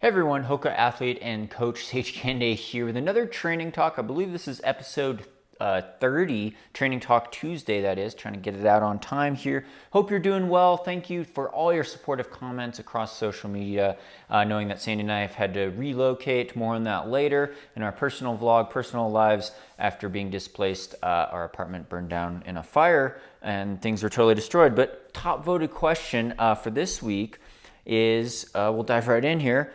Hey everyone, Hoka athlete and coach Sage Canaday here with another training talk. I believe this is episode 30, Training Talk Tuesday, that is. Trying to get it out on time here. Hope you're doing well. Thank you for all your supportive comments across social media. Knowing that Sandy and I have had to relocate, more on that later, in our personal vlog, personal lives, after being displaced. Our apartment burned down in a fire and things were totally destroyed. But top voted question for this week is, we'll dive right in here.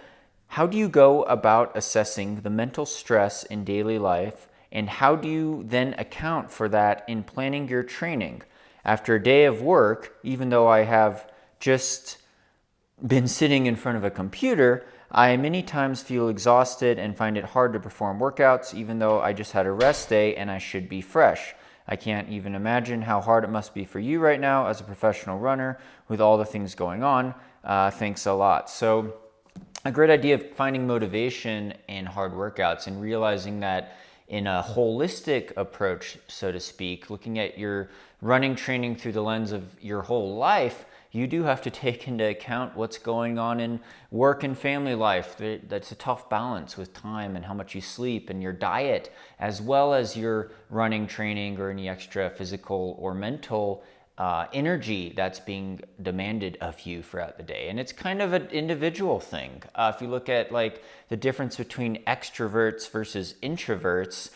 How do you go about assessing the mental stress in daily life, and how do you then account for that in planning your training? After a day of work, even though I have just been sitting in front of a computer, I many times feel exhausted and find it hard to perform workouts, even though I just had a rest day and I should be fresh. I can't even imagine how hard it must be for you right now as a professional runner with all the things going on. Thanks a lot. So, a great idea of finding motivation in hard workouts and realizing that in a holistic approach, so to speak, looking at your running training through the lens of your whole life, you do have to take into account what's going on in work and family life. That's a tough balance with time and how much you sleep and your diet, as well as your running training or any extra physical or mental energy that's being demanded of you throughout the day. And it's kind of an individual thing. If you look at like the difference between extroverts versus introverts,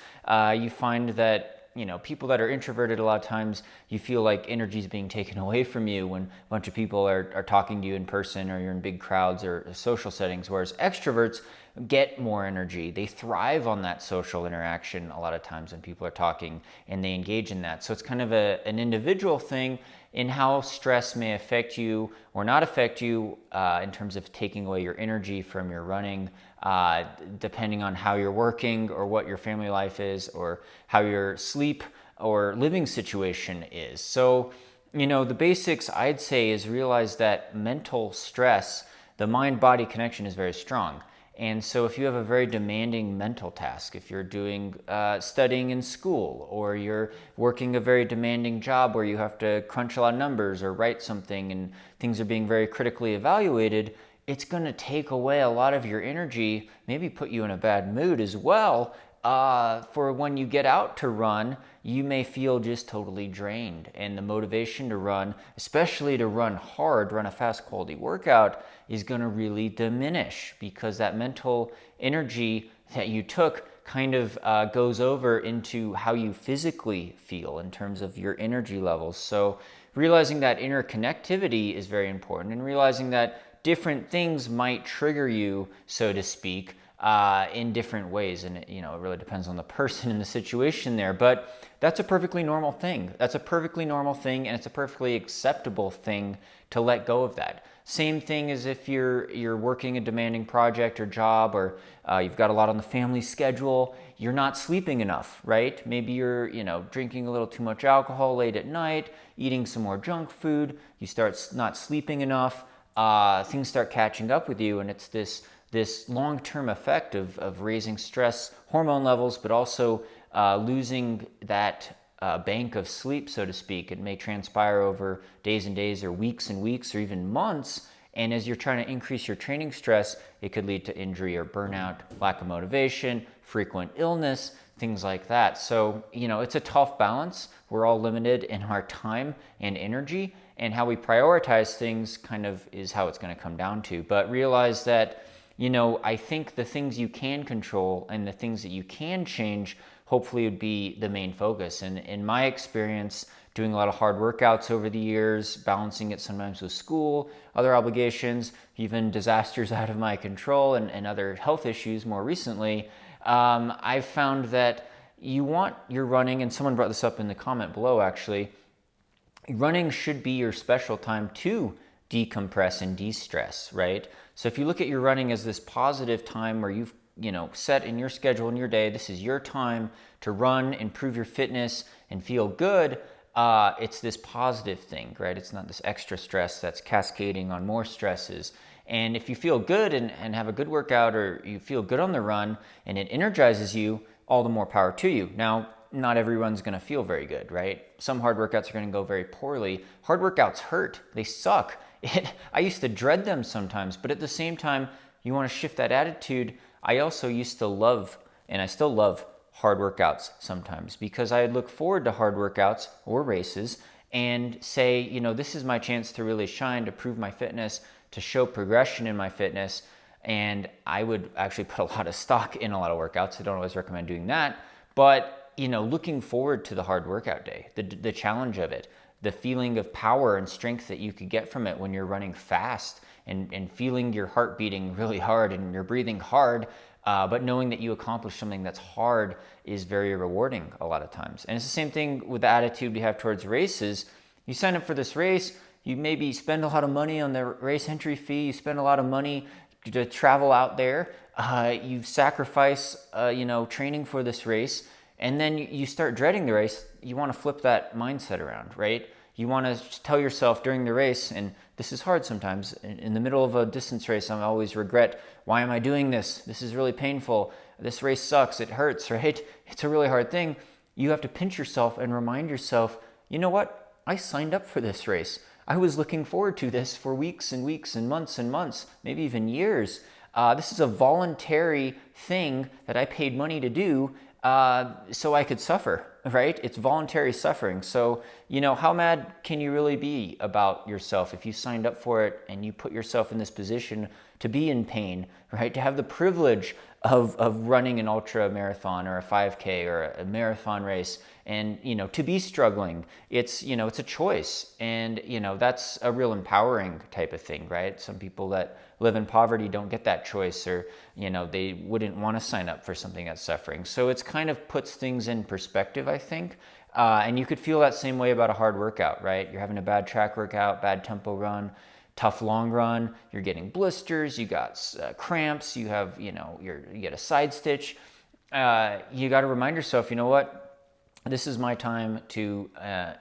you find that people that are introverted, a lot of times you feel like energy is being taken away from you when a bunch of people are talking to you in person, or you're in big crowds or social settings, whereas extroverts get more energy. They thrive on that social interaction a lot of times when people are talking, and they engage in that. So it's kind of an individual thing in how stress may affect you or not affect you in terms of taking away your energy from your running, depending on how you're working or what your family life is or how your sleep or living situation is. So, the basics I'd say is realize that mental stress, the mind-body connection is very strong. And so if you have a very demanding mental task, if you're doing studying in school, or you're working a very demanding job where you have to crunch a lot of numbers or write something and things are being very critically evaluated, it's going to take away a lot of your energy, maybe put you in a bad mood as well. For when you get out to run, you may feel just totally drained, and the motivation to run, especially to run hard, run a fast quality workout, is going to really diminish, because that mental energy that you took kind of goes over into how you physically feel in terms of your energy levels. So realizing that interconnectivity is very important, and realizing that different things might trigger you, so to speak, in different ways. And it really depends on the person and the situation there, but that's a perfectly normal thing. That's a perfectly normal thing, and it's a perfectly acceptable thing to let go of that. Same thing as if you're working a demanding project or job, or you've got a lot on the family schedule, you're not sleeping enough, right? Maybe you're drinking a little too much alcohol late at night, eating some more junk food, you start not sleeping enough, things start catching up with you, and it's this long-term effect of raising stress hormone levels, but also losing that bank of sleep, so to speak. It may transpire over days and days, or weeks and weeks, or even months. And as you're trying to increase your training stress, it could lead to injury or burnout, lack of motivation, frequent illness, things like that. So, it's a tough balance. We're all limited in our time and energy, and how we prioritize things kind of is how it's going to come down to. But realize that I think the things you can control and the things that you can change hopefully would be the main focus. And in my experience, doing a lot of hard workouts over the years, balancing it sometimes with school, other obligations, even disasters out of my control, and other health issues more recently, I've found that you want your running, and someone brought this up in the comment below actually, running should be your special time to decompress and de-stress, right? So if you look at your running as this positive time where you've set in your schedule in your day, this is your time to run, improve your fitness, and feel good, it's this positive thing, right? It's not this extra stress that's cascading on more stresses. And if you feel good and have a good workout, or you feel good on the run and it energizes you, all the more power to you. Now, not everyone's going to feel very good, right? Some hard workouts are going to go very poorly. Hard workouts hurt. They suck. I used to dread them sometimes, but at the same time, You want to shift that attitude. I also used to love, and I still love, hard workouts sometimes, because I look forward to hard workouts or races and say, this is my chance to really shine, to prove my fitness, to show progression in my fitness. And I would actually put a lot of stock in a lot of workouts. I don't always recommend doing that. But, looking forward to the hard workout day, the challenge of it, the feeling of power and strength that you could get from it when you're running fast and feeling your heart beating really hard and you're breathing hard, but knowing that you accomplished something that's hard is very rewarding a lot of times. And it's the same thing with the attitude we have towards races. You sign up for this race, you maybe spend a lot of money on the race entry fee, you spend a lot of money to travel out there, you sacrifice, training for this race, and then you start dreading the race. You want to flip that mindset around, right? You want to tell yourself during the race, and this is hard sometimes, in the middle of a distance race, I always regret, why am I doing this? This is really painful. This race sucks. It hurts, right? It's a really hard thing. You have to pinch yourself and remind yourself, you know what? I signed up for this race. I was looking forward to this for weeks and weeks and months, maybe even years. This is a voluntary thing that I paid money to do so I could suffer, right? It's voluntary suffering. So, how mad can you really be about yourself if you signed up for it and you put yourself in this position to be in pain, right? To have the privilege of running an ultra marathon or a 5K or a marathon race and, to be struggling. It's a choice. And, that's a real empowering type of thing, right? Some people that live in poverty don't get that choice, or, they wouldn't want to sign up for something that's suffering. So it's kind of puts things in perspective, I think. And you could feel that same way about a hard workout, right? You're having a bad track workout, bad tempo run, tough long run, you're getting blisters, you got cramps, you have, you get a side stitch. You got to remind yourself, this is my time to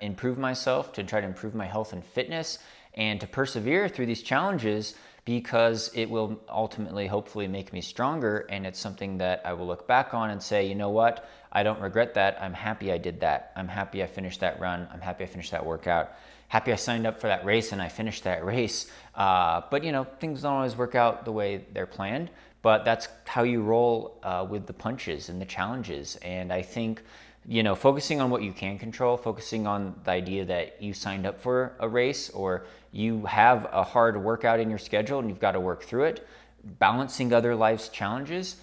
improve myself, to try to improve my health and fitness, and to persevere through these challenges, because it will ultimately, hopefully, make me stronger. And it's something that I will look back on and say, I don't regret that. I'm happy I did that. I'm happy I finished that run. I'm happy I finished that workout. Happy I signed up for that race and I finished that race. But things don't always work out the way they're planned, but that's how you roll with the punches and the challenges. And I think, focusing on what you can control, focusing on the idea that you signed up for a race or you have a hard workout in your schedule and you've got to work through it, balancing other life's challenges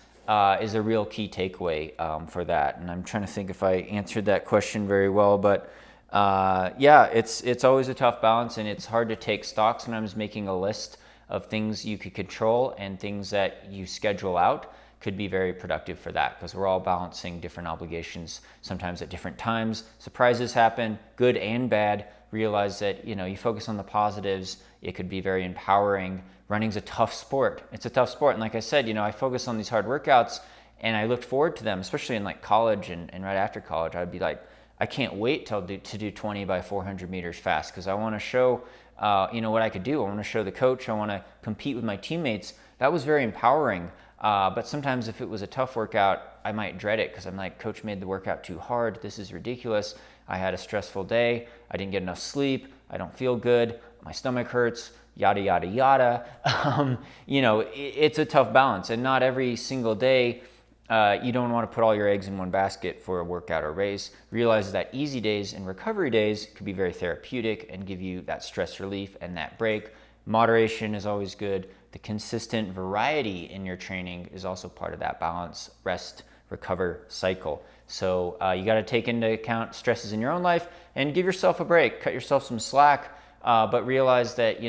is a real key takeaway for that. And I'm trying to think if I answered that question very well, but it's always a tough balance, and it's hard to take stock sometimes. Making a list of things you could control and things that you schedule out could be very productive for that, because we're all balancing different obligations sometimes at different times. Surprises happen, good and bad. Realize that you focus on the positives. It could be very empowering. Running's a tough sport. It's a tough sport, and like I said, I focus on these hard workouts and I looked forward to them, especially in like college and right after college. I'd be like, I can't wait to do 20 by 400 meters fast, because I want to show what I could do. I want to show the coach. I want to compete with my teammates. That was very empowering. But sometimes if it was a tough workout, I might dread it, because I'm like, coach made the workout too hard. This is ridiculous. I had a stressful day. I didn't get enough sleep. I don't feel good. My stomach hurts, yada, yada, yada. It's a tough balance, and not every single day. You don't want to put all your eggs in one basket for a workout or race. Realize that easy days and recovery days could be very therapeutic and give you that stress relief and that break. Moderation is always good. The consistent variety in your training is also part of that balance, rest, recover cycle. So you got to take into account stresses in your own life and give yourself a break, cut yourself some slack, but realize that,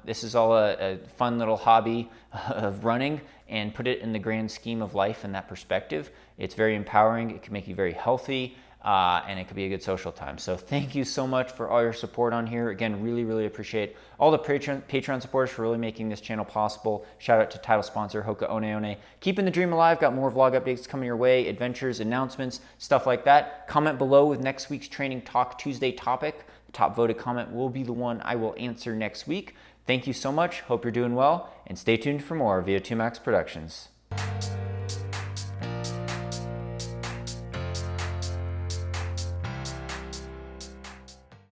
this is all a fun little hobby of running, and put it in the grand scheme of life in that perspective. It's very empowering. It can make you very healthy, and it could be a good social time. So thank you so much for all your support on here. Again, really, really appreciate all the Patreon supporters for really making this channel possible. Shout out to title sponsor, Hoka One One. Keeping the dream alive. Got more vlog updates coming your way, adventures, announcements, stuff like that. Comment below with next week's Training Talk Tuesday topic. The top voted comment will be the one I will answer next week. Thank you so much. Hope you're doing well, and stay tuned for more VO2 Max Productions.